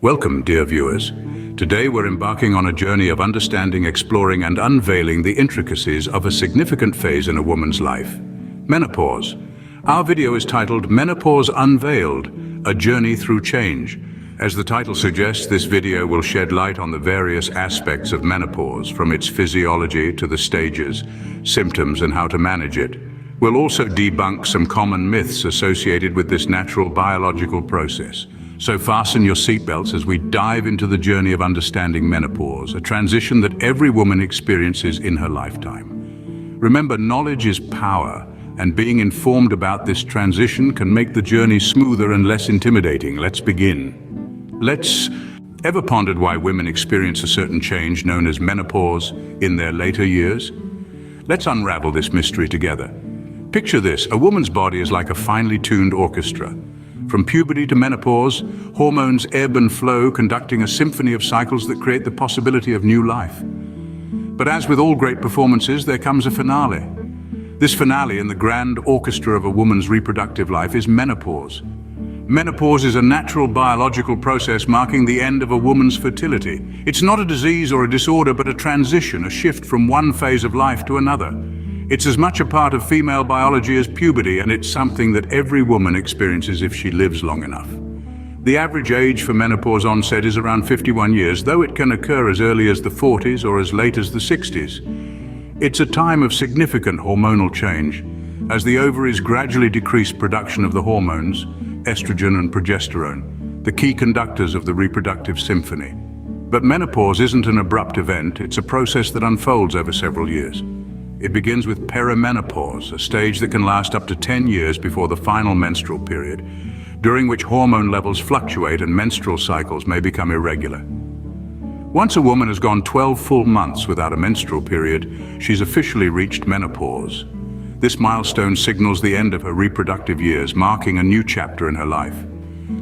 Welcome, dear viewers. Today we're embarking on a journey of understanding, exploring, and unveiling the intricacies of a significant phase in a woman's life: menopause. Our video is titled Menopause Unveiled, a Journey Through Change. As the title suggests, this video will shed light on the various aspects of menopause, from its physiology to the stages, symptoms, and how to manage it. We'll also debunk some common myths associated with this natural biological process. So fasten your seatbelts as we dive into the journey of understanding menopause, a transition that every woman experiences in her lifetime. Remember, knowledge is power, and being informed about this transition can make the journey smoother and less intimidating. Let's begin. Ever pondered why women experience a certain change known as menopause in their later years? Let's unravel this mystery together. Picture this: a woman's body is like a finely tuned orchestra. From puberty to menopause, hormones ebb and flow, conducting a symphony of cycles that create the possibility of new life. But as with all great performances, there comes a finale. This finale in the grand orchestra of a woman's reproductive life is menopause. Menopause is a natural biological process marking the end of a woman's fertility. It's not a disease or a disorder, but a transition, a shift from one phase of life to another. It's as much a part of female biology as puberty, and it's something that every woman experiences if she lives long enough. The average age for menopause onset is around 51 years, though it can occur as early as the 40s or as late as the 60s. It's a time of significant hormonal change, as the ovaries gradually decrease production of the hormones, estrogen and progesterone, the key conductors of the reproductive symphony. But menopause isn't an abrupt event, it's a process that unfolds over several years. It begins with perimenopause, a stage that can last up to 10 years before the final menstrual period, during which hormone levels fluctuate and menstrual cycles may become irregular. Once a woman has gone 12 full months without a menstrual period, she's officially reached menopause. This milestone signals the end of her reproductive years, marking a new chapter in her life.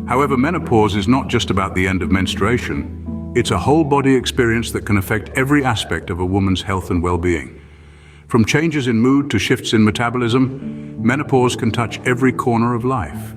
However, menopause is not just about the end of menstruation. It's a whole-body experience that can affect every aspect of a woman's health and well-being. From changes in mood to shifts in metabolism, menopause can touch every corner of life.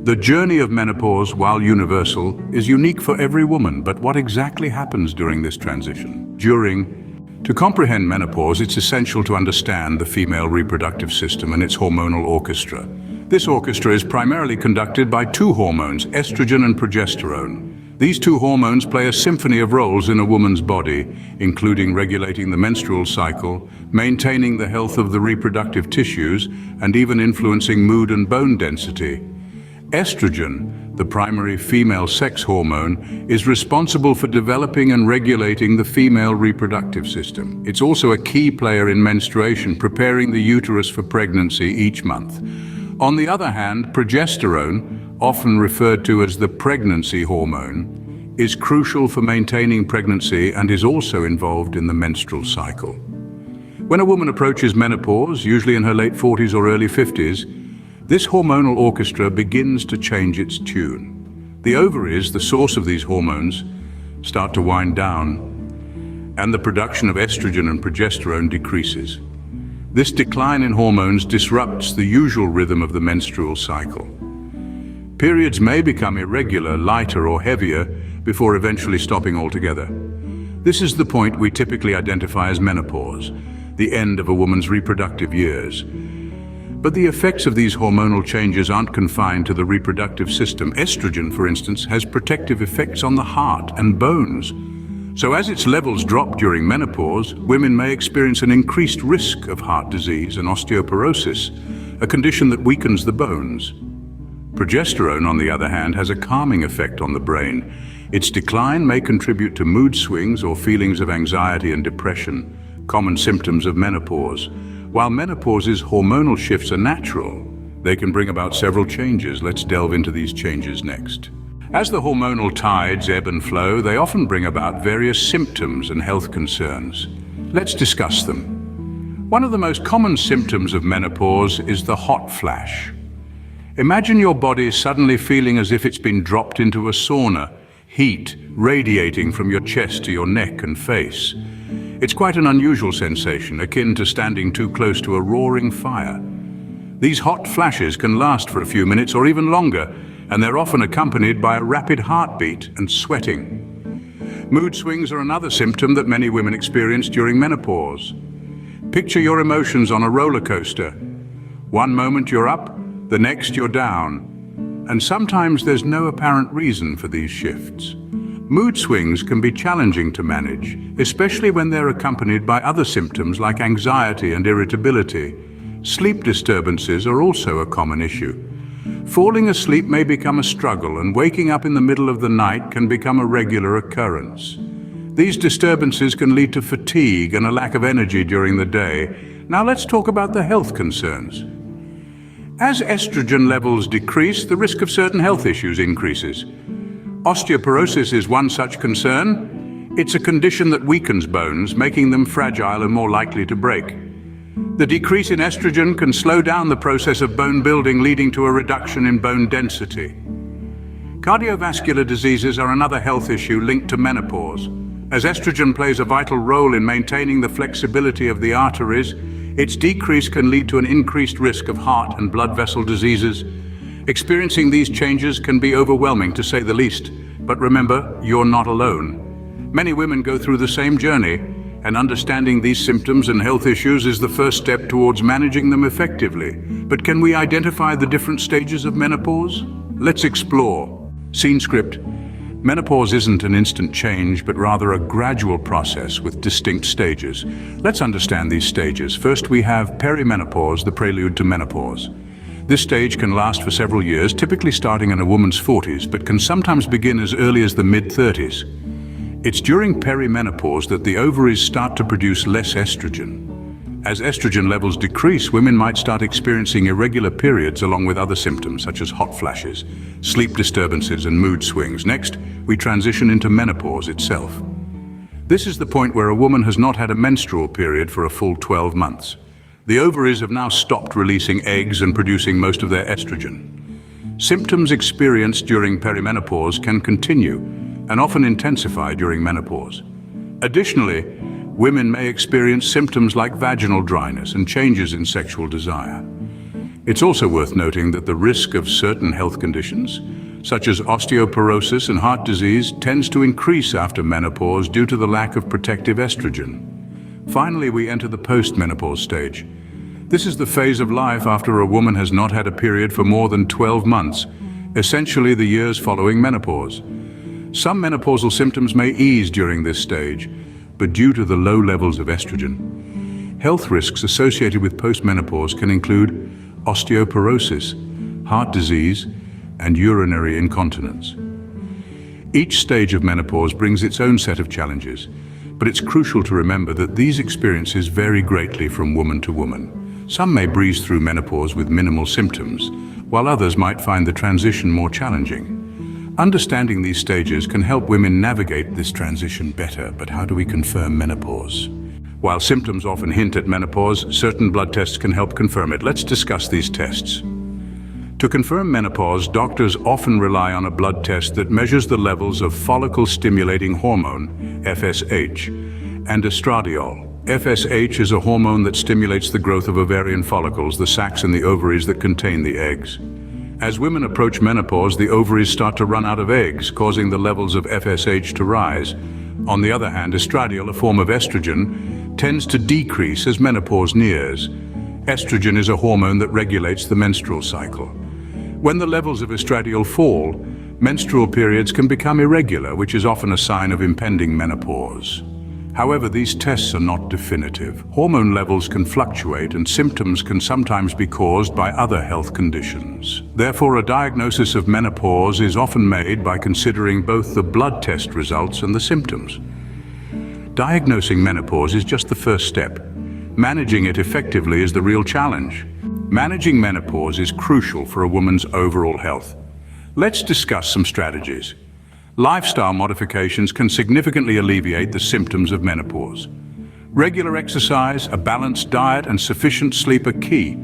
The journey of menopause, while universal, is unique for every woman, but what exactly happens during this transition? To comprehend menopause, it's essential to understand the female reproductive system and its hormonal orchestra. This orchestra is primarily conducted by two hormones, estrogen and progesterone. These two hormones play a symphony of roles in a woman's body, including regulating the menstrual cycle, maintaining the health of the reproductive tissues, and even influencing mood and bone density. Estrogen, the primary female sex hormone, is responsible for developing and regulating the female reproductive system. It's also a key player in menstruation, preparing the uterus for pregnancy each month. On the other hand, progesterone, often referred to as the pregnancy hormone, is crucial for maintaining pregnancy and is also involved in the menstrual cycle. When a woman approaches menopause, usually in her late 40s or early 50s, this hormonal orchestra begins to change its tune. The ovaries, the source of these hormones, start to wind down, and the production of estrogen and progesterone decreases. This decline in hormones disrupts the usual rhythm of the menstrual cycle. Periods may become irregular, lighter or heavier, before eventually stopping altogether. This is the point we typically identify as menopause, the end of a woman's reproductive years. But the effects of these hormonal changes aren't confined to the reproductive system. Estrogen, for instance, has protective effects on the heart and bones. So as its levels drop during menopause, women may experience an increased risk of heart disease and osteoporosis, a condition that weakens the bones. Progesterone, on the other hand, has a calming effect on the brain. Its decline may contribute to mood swings or feelings of anxiety and depression, common symptoms of menopause. While menopause's hormonal shifts are natural, they can bring about several changes. Let's delve into these changes next. As the hormonal tides ebb and flow, they often bring about various symptoms and health concerns. Let's discuss them. One of the most common symptoms of menopause is the hot flash. Imagine your body suddenly feeling as if it's been dropped into a sauna, heat radiating from your chest to your neck and face. It's quite an unusual sensation, akin to standing too close to a roaring fire. These hot flashes can last for a few minutes or even longer, and they're often accompanied by a rapid heartbeat and sweating. Mood swings are another symptom that many women experience during menopause. Picture your emotions on a roller coaster. One moment you're up, the next you're down. And sometimes there's no apparent reason for these shifts. Mood swings can be challenging to manage, especially when they're accompanied by other symptoms like anxiety and irritability. Sleep disturbances are also a common issue. Falling asleep may become a struggle, and waking up in the middle of the night can become a regular occurrence. These disturbances can lead to fatigue and a lack of energy during the day. Now let's talk about the health concerns. As estrogen levels decrease, the risk of certain health issues increases. Osteoporosis is one such concern. It's a condition that weakens bones, making them fragile and more likely to break. The decrease in estrogen can slow down the process of bone building, leading to a reduction in bone density. Cardiovascular diseases are another health issue linked to menopause. As estrogen plays a vital role in maintaining the flexibility of the arteries, its decrease can lead to an increased risk of heart and blood vessel diseases. Experiencing these changes can be overwhelming, to say the least, but remember, you're not alone. Many women go through the same journey, and understanding these symptoms and health issues is the first step towards managing them effectively. But can we identify the different stages of menopause? Let's explore. Scene script. Menopause isn't an instant change, but rather a gradual process with distinct stages. Let's understand these stages. First, we have perimenopause, the prelude to menopause. This stage can last for several years, typically starting in a woman's 40s, but can sometimes begin as early as the mid-30s. It's during perimenopause that the ovaries start to produce less estrogen. As estrogen levels decrease, women might start experiencing irregular periods along with other symptoms such as hot flashes, sleep disturbances, and mood swings. Next, we transition into menopause itself. This is the point where a woman has not had a menstrual period for a full 12 months. The ovaries have now stopped releasing eggs and producing most of their estrogen. Symptoms experienced during perimenopause can continue and often intensify during menopause. Additionally, women may experience symptoms like vaginal dryness and changes in sexual desire. It's also worth noting that the risk of certain health conditions, such as osteoporosis and heart disease, tends to increase after menopause due to the lack of protective estrogen. Finally, we enter the post-menopause stage. This is the phase of life after a woman has not had a period for more than 12 months, essentially the years following menopause. Some menopausal symptoms may ease during this stage, but due to the low levels of estrogen, health risks associated with post-menopause can include osteoporosis, heart disease, and urinary incontinence. Each stage of menopause brings its own set of challenges, but it's crucial to remember that these experiences vary greatly from woman to woman. Some may breeze through menopause with minimal symptoms, while others might find the transition more challenging. Understanding these stages can help women navigate this transition better, but how do we confirm menopause? While symptoms often hint at menopause, certain blood tests can help confirm it. Let's discuss these tests. To confirm menopause, doctors often rely on a blood test that measures the levels of follicle-stimulating hormone, FSH, and estradiol. FSH is a hormone that stimulates the growth of ovarian follicles, the sacs in the ovaries that contain the eggs. As women approach menopause, the ovaries start to run out of eggs, causing the levels of FSH to rise. On the other hand, estradiol, a form of estrogen, tends to decrease as menopause nears. Estrogen is a hormone that regulates the menstrual cycle. When the levels of estradiol fall, menstrual periods can become irregular, which is often a sign of impending menopause. However, these tests are not definitive. Hormone levels can fluctuate, and symptoms can sometimes be caused by other health conditions. Therefore, a diagnosis of menopause is often made by considering both the blood test results and the symptoms. Diagnosing menopause is just the first step. Managing it effectively is the real challenge. Managing menopause is crucial for a woman's overall health. Let's discuss some strategies. Lifestyle modifications can significantly alleviate the symptoms of menopause. Regular exercise, a balanced diet, and sufficient sleep are key.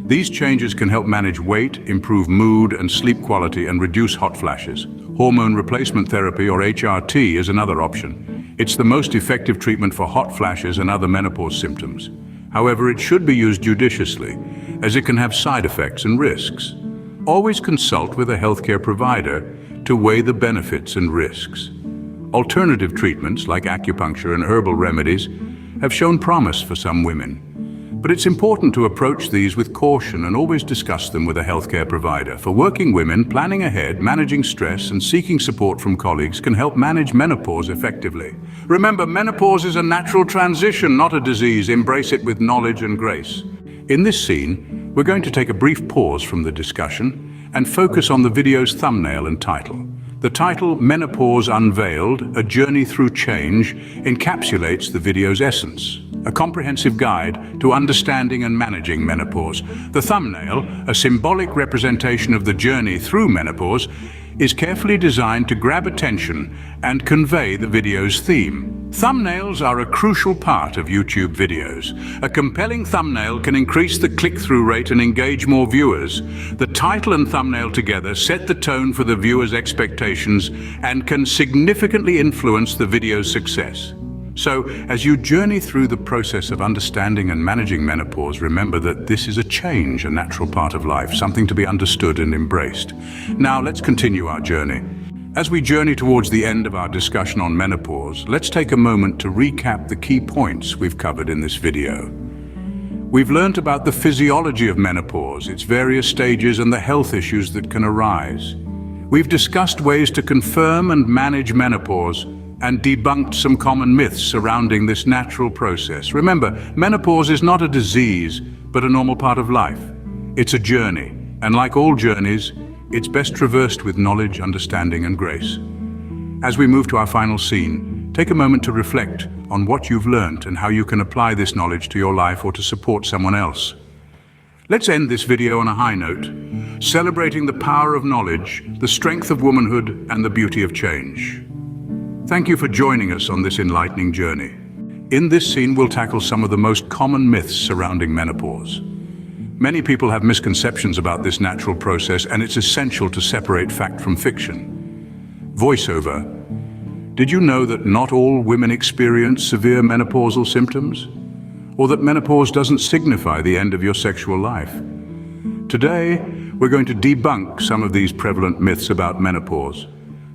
These changes can help manage weight, improve mood and sleep quality, and reduce hot flashes. Hormone replacement therapy, or HRT, is another option. It's the most effective treatment for hot flashes and other menopause symptoms. However, it should be used judiciously, as it can have side effects and risks. always consult with a healthcare provider to weigh the benefits and risks. Alternative treatments like acupuncture and herbal remedies have shown promise for some women. But it's important to approach these with caution and always discuss them with a healthcare provider. For working women, planning ahead, managing stress, and seeking support from colleagues can help manage menopause effectively. Remember, menopause is a natural transition, not a disease. Embrace it with knowledge and grace. In this scene, we're going to take a brief pause from the discussion and focus on the video's thumbnail and title. The title, Menopause Unveiled, A Journey Through Change, encapsulates the video's essence, a comprehensive guide to understanding and managing menopause. The thumbnail, a symbolic representation of the journey through menopause, is carefully designed to grab attention and convey the video's theme. Thumbnails are a crucial part of YouTube videos. A compelling thumbnail can increase the click-through rate and engage more viewers. The title and thumbnail together set the tone for the viewer's expectations and can significantly influence the video's success. So, as you journey through the process of understanding and managing menopause, remember that this is a change, a natural part of life, something to be understood and embraced. Now, let's continue our journey. As we journey towards the end of our discussion on menopause, let's take a moment to recap the key points we've covered in this video. We've learned about the physiology of menopause, its various stages, and the health issues that can arise. We've discussed ways to confirm and manage menopause, and debunked some common myths surrounding this natural process. Remember, menopause is not a disease, but a normal part of life. It's a journey, and like all journeys, it's best traversed with knowledge, understanding, and grace. As we move to our final scene, take a moment to reflect on what you've learned and how you can apply this knowledge to your life or to support someone else. Let's end this video on a high note, celebrating the power of knowledge, the strength of womanhood, and the beauty of change. Thank you for joining us on this enlightening journey. In this scene, we'll tackle some of the most common myths surrounding menopause. Many people have misconceptions about this natural process, and it's essential to separate fact from fiction. Voiceover. Did you know that not all women experience severe menopausal symptoms? Or that menopause doesn't signify the end of your sexual life? Today, we're going to debunk some of these prevalent myths about menopause.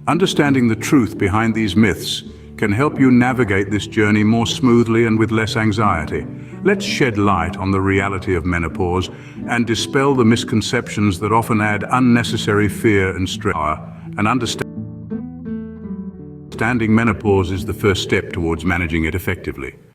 Understanding the truth behind these myths can help you navigate this journey more smoothly and with less anxiety. Let's shed light on the reality of menopause and dispel the misconceptions that often add unnecessary fear and stress. And understanding menopause is the first step towards managing it effectively.